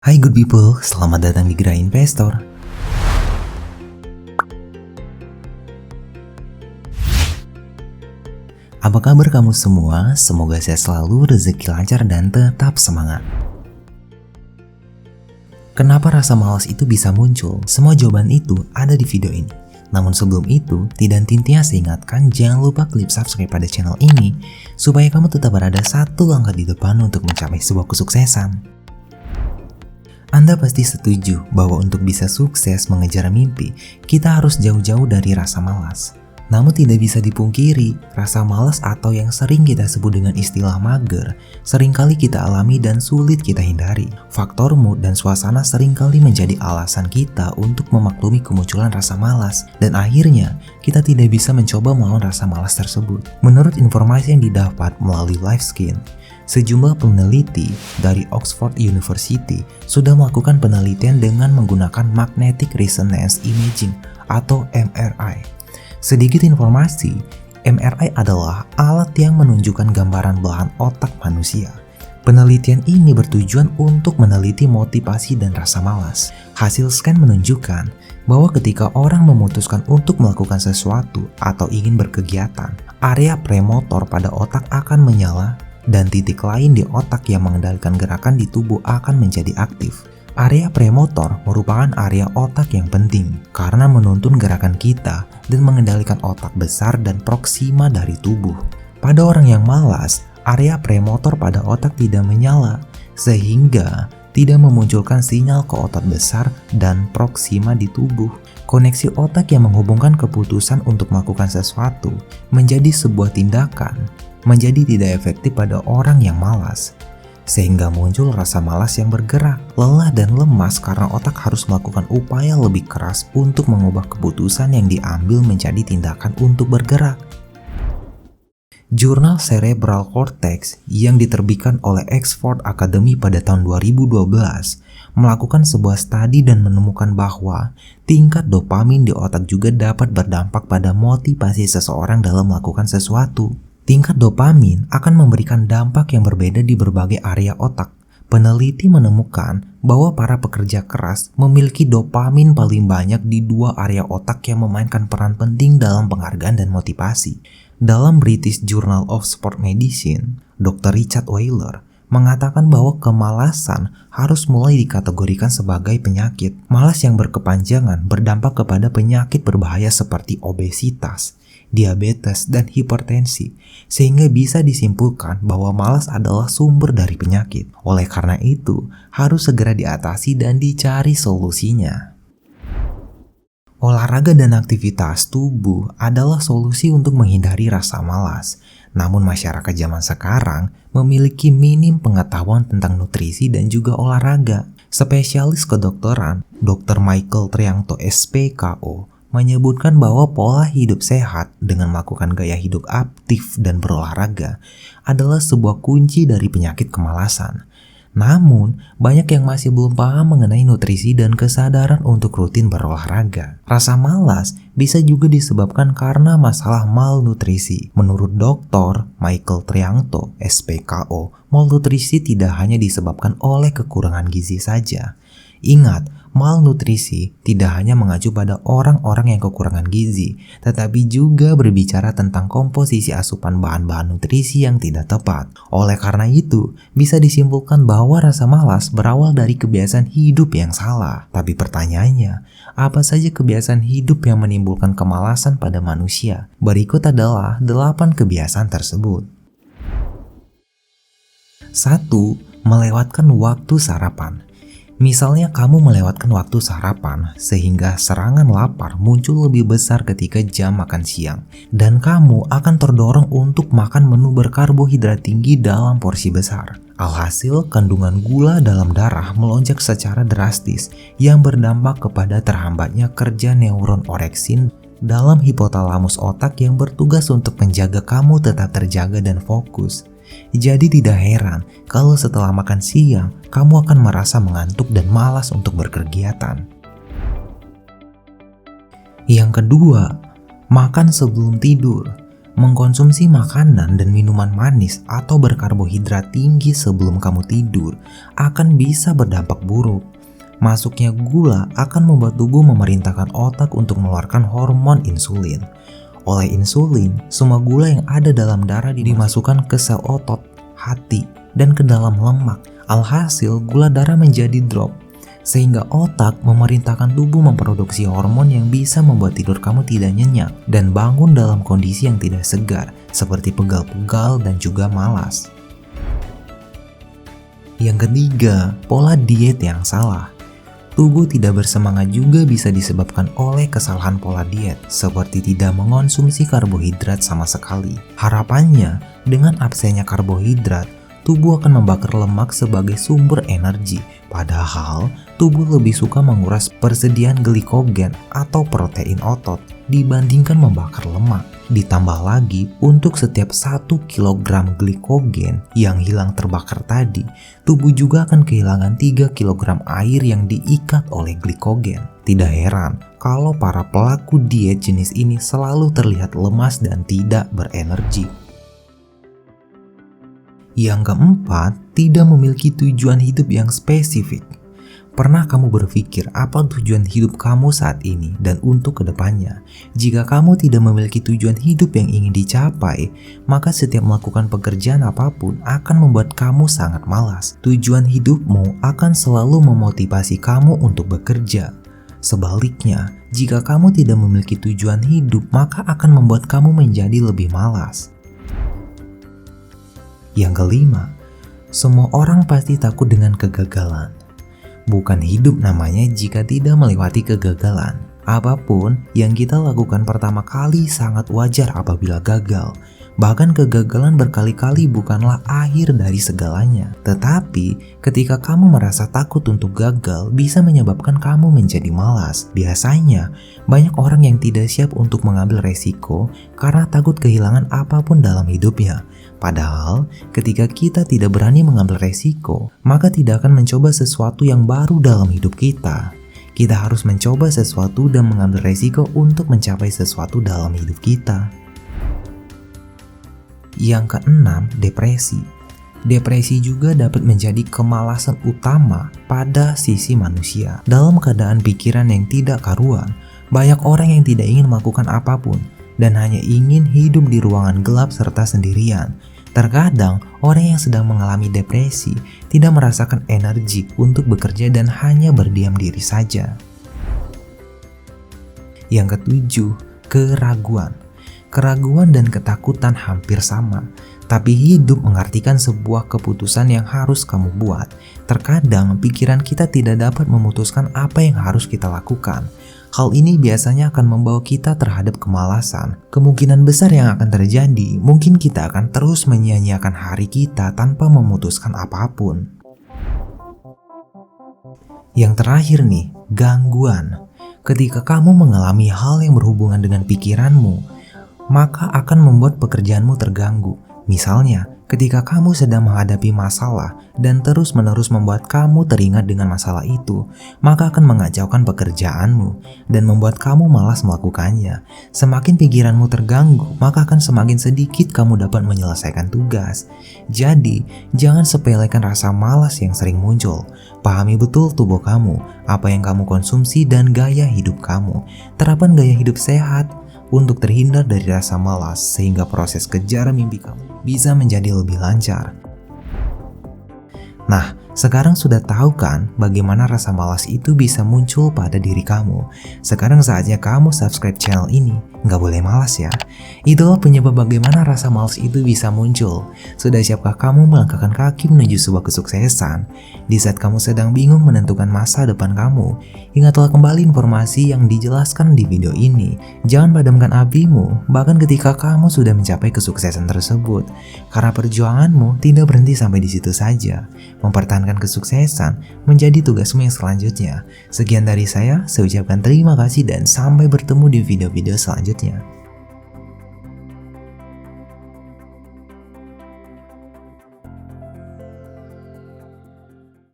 Hai good people, selamat datang di Gerai Investor. Apa kabar kamu semua? Semoga sehat selalu, rezeki lancar dan tetap semangat. Kenapa rasa malas itu bisa muncul? Semua jawaban itu ada di video ini. Namun sebelum itu, tidak henti-hentinya saya ingatkan jangan lupa klik subscribe pada channel ini supaya kamu tetap berada satu langkah di depan untuk mencapai sebuah kesuksesan. Anda pasti setuju bahwa untuk bisa sukses mengejar mimpi, kita harus jauh-jauh dari rasa malas. Namun tidak bisa dipungkiri, rasa malas atau yang sering kita sebut dengan istilah mager, seringkali kita alami dan sulit kita hindari. Faktor mood dan suasana seringkali menjadi alasan kita untuk memaklumi kemunculan rasa malas, dan akhirnya kita tidak bisa mencoba melawan rasa malas tersebut. Menurut informasi yang didapat melalui LiveSkin, sejumlah peneliti dari Oxford University sudah melakukan penelitian dengan menggunakan Magnetic Resonance Imaging atau MRI. Sedikit informasi, MRI adalah alat yang menunjukkan gambaran belahan otak manusia. Penelitian ini bertujuan untuk meneliti motivasi dan rasa malas. Hasil scan menunjukkan bahwa ketika orang memutuskan untuk melakukan sesuatu atau ingin berkegiatan, area premotor pada otak akan menyala dan titik lain di otak yang mengendalikan gerakan di tubuh akan menjadi aktif. Area premotor merupakan area otak yang penting karena menuntun gerakan kita dan mengendalikan otak besar dan proksima dari tubuh. Pada orang yang malas, area premotor pada otak tidak menyala sehingga tidak memunculkan sinyal ke otak besar dan proksima di tubuh. Koneksi otak yang menghubungkan keputusan untuk melakukan sesuatu menjadi sebuah tindakan menjadi tidak efektif pada orang yang malas, sehingga muncul rasa malas yang bergerak, lelah dan lemas karena otak harus melakukan upaya lebih keras untuk mengubah keputusan yang diambil menjadi tindakan untuk bergerak. Jurnal Cerebral Cortex yang diterbitkan oleh Oxford Academy pada tahun 2012 melakukan sebuah studi dan menemukan bahwa tingkat dopamin di otak juga dapat berdampak pada motivasi seseorang dalam melakukan sesuatu. Tingkat dopamin akan memberikan dampak yang berbeda di berbagai area otak. Peneliti menemukan bahwa para pekerja keras memiliki dopamin paling banyak di dua area otak yang memainkan peran penting dalam penghargaan dan motivasi. Dalam British Journal of Sport Medicine, Dr. Richard Weiler mengatakan bahwa kemalasan harus mulai dikategorikan sebagai penyakit. Malas yang berkepanjangan berdampak kepada penyakit berbahaya seperti obesitas, diabetes, dan hipertensi, sehingga bisa disimpulkan bahwa malas adalah sumber dari penyakit. Oleh karena itu, harus segera diatasi dan dicari solusinya. Olahraga dan aktivitas tubuh adalah solusi untuk menghindari rasa malas. Namun masyarakat zaman sekarang memiliki minim pengetahuan tentang nutrisi dan juga olahraga. Spesialis kedokteran, Dr. Michael Triangto SPKO, menyebutkan bahwa pola hidup sehat dengan melakukan gaya hidup aktif dan berolahraga adalah sebuah kunci dari penyakit kemalasan. Namun, banyak yang masih belum paham mengenai nutrisi dan kesadaran untuk rutin berolahraga. Rasa malas bisa juga disebabkan karena masalah malnutrisi. Menurut Dr. Michael Triangto, SPKO, malnutrisi tidak hanya disebabkan oleh kekurangan gizi saja. Ingat, malnutrisi tidak hanya mengacu pada orang-orang yang kekurangan gizi, tetapi juga berbicara tentang komposisi asupan bahan-bahan nutrisi yang tidak tepat. Oleh karena itu, bisa disimpulkan bahwa rasa malas berawal dari kebiasaan hidup yang salah. Tapi pertanyaannya, apa saja kebiasaan hidup yang menimbulkan kemalasan pada manusia? Berikut adalah 8 kebiasaan tersebut. 1. Melewatkan waktu sarapan. Misalnya kamu melewatkan waktu sarapan sehingga serangan lapar muncul lebih besar ketika jam makan siang, dan kamu akan terdorong untuk makan menu berkarbohidrat tinggi dalam porsi besar. Alhasil, kandungan gula dalam darah melonjak secara drastis yang berdampak kepada terhambatnya kerja neuron oreksin dalam hipotalamus otak yang bertugas untuk menjaga kamu tetap terjaga dan fokus. Jadi tidak heran kalau setelah makan siang, kamu akan merasa mengantuk dan malas untuk berkegiatan. Yang kedua, makan sebelum tidur. Mengkonsumsi makanan dan minuman manis atau berkarbohidrat tinggi sebelum kamu tidur akan bisa berdampak buruk. Masuknya gula akan membuat tubuh memerintahkan otak untuk mengeluarkan hormon insulin. Oleh insulin, semua gula yang ada dalam darah dimasukkan ke sel otot, hati, dan ke dalam lemak. Alhasil, gula darah menjadi drop, sehingga otak memerintahkan tubuh memproduksi hormon yang bisa membuat tidur kamu tidak nyenyak dan bangun dalam kondisi yang tidak segar, seperti pegal-pegal dan juga malas. Yang ketiga, pola diet yang salah. Tubuh tidak bersemangat juga bisa disebabkan oleh kesalahan pola diet, seperti tidak mengonsumsi karbohidrat sama sekali. Harapannya, dengan absennya karbohidrat, tubuh akan membakar lemak sebagai sumber energi. Padahal, tubuh lebih suka menguras persediaan glikogen atau protein otot dibandingkan membakar lemak. Ditambah lagi, untuk setiap 1 kg glikogen yang hilang terbakar tadi, tubuh juga akan kehilangan 3 kg air yang diikat oleh glikogen. Tidak heran kalau para pelaku diet jenis ini selalu terlihat lemas dan tidak berenergi. Yang keempat, tidak memiliki tujuan hidup yang spesifik. Pernah kamu berpikir apa tujuan hidup kamu saat ini dan untuk kedepannya? Jika kamu tidak memiliki tujuan hidup yang ingin dicapai, maka setiap melakukan pekerjaan apapun akan membuat kamu sangat malas. Tujuan hidupmu akan selalu memotivasi kamu untuk bekerja. Sebaliknya, jika kamu tidak memiliki tujuan hidup, maka akan membuat kamu menjadi lebih malas. Yang kelima, semua orang pasti takut dengan kegagalan. Bukan hidup namanya jika tidak melewati kegagalan. Apapun yang kita lakukan pertama kali sangat wajar apabila gagal. Bahkan kegagalan berkali-kali bukanlah akhir dari segalanya. Tetapi ketika kamu merasa takut untuk gagal bisa menyebabkan kamu menjadi malas. Biasanya banyak orang yang tidak siap untuk mengambil resiko karena takut kehilangan apapun dalam hidupnya. Padahal ketika kita tidak berani mengambil resiko, maka tidak akan mencoba sesuatu yang baru dalam hidup kita. Kita harus mencoba sesuatu dan mengambil resiko untuk mencapai sesuatu dalam hidup kita. Yang keenam, depresi. Depresi juga dapat menjadi kemalasan utama pada sisi manusia. Dalam keadaan pikiran yang tidak karuan, banyak orang yang tidak ingin melakukan apapun dan hanya ingin hidup di ruangan gelap serta sendirian. Terkadang, orang yang sedang mengalami depresi tidak merasakan energi untuk bekerja dan hanya berdiam diri saja. Yang ketujuh, keraguan. Keraguan dan ketakutan hampir sama, tapi hidup mengartikan sebuah keputusan yang harus kamu buat. Terkadang, pikiran kita tidak dapat memutuskan apa yang harus kita lakukan. Hal ini biasanya akan membawa kita terhadap kemalasan. Kemungkinan besar yang akan terjadi, mungkin kita akan terus menyia-nyiakan hari kita tanpa memutuskan apapun. Yang terakhir nih, gangguan. Ketika kamu mengalami hal yang berhubungan dengan pikiranmu, maka akan membuat pekerjaanmu terganggu. Misalnya, ketika kamu sedang menghadapi masalah dan terus-menerus membuat kamu teringat dengan masalah itu, maka akan mengacaukan pekerjaanmu dan membuat kamu malas melakukannya. Semakin pikiranmu terganggu, maka akan semakin sedikit kamu dapat menyelesaikan tugas. Jadi, jangan sepelekan rasa malas yang sering muncul. Pahami betul tubuh kamu, apa yang kamu konsumsi, dan gaya hidup kamu. Terapkan gaya hidup sehat untuk terhindar dari rasa malas sehingga proses kejar mimpi kamu bisa menjadi lebih lancar. Nah, sekarang sudah tahu kan bagaimana rasa malas itu bisa muncul pada diri kamu. Sekarang saatnya kamu subscribe channel ini. Nggak boleh malas ya. Itulah penyebab bagaimana rasa malas itu bisa muncul. Sudah siapkah kamu melangkahkan kaki menuju sebuah kesuksesan? Di saat kamu sedang bingung menentukan masa depan kamu, ingatlah kembali informasi yang dijelaskan di video ini. Jangan padamkan apimu, bahkan ketika kamu sudah mencapai kesuksesan tersebut. Karena perjuanganmu tidak berhenti sampai di situ saja. Mempertahankan kesuksesan menjadi tugasmu yang selanjutnya. Sekian dari saya ucapkan terima kasih dan sampai bertemu di video-video selanjutnya.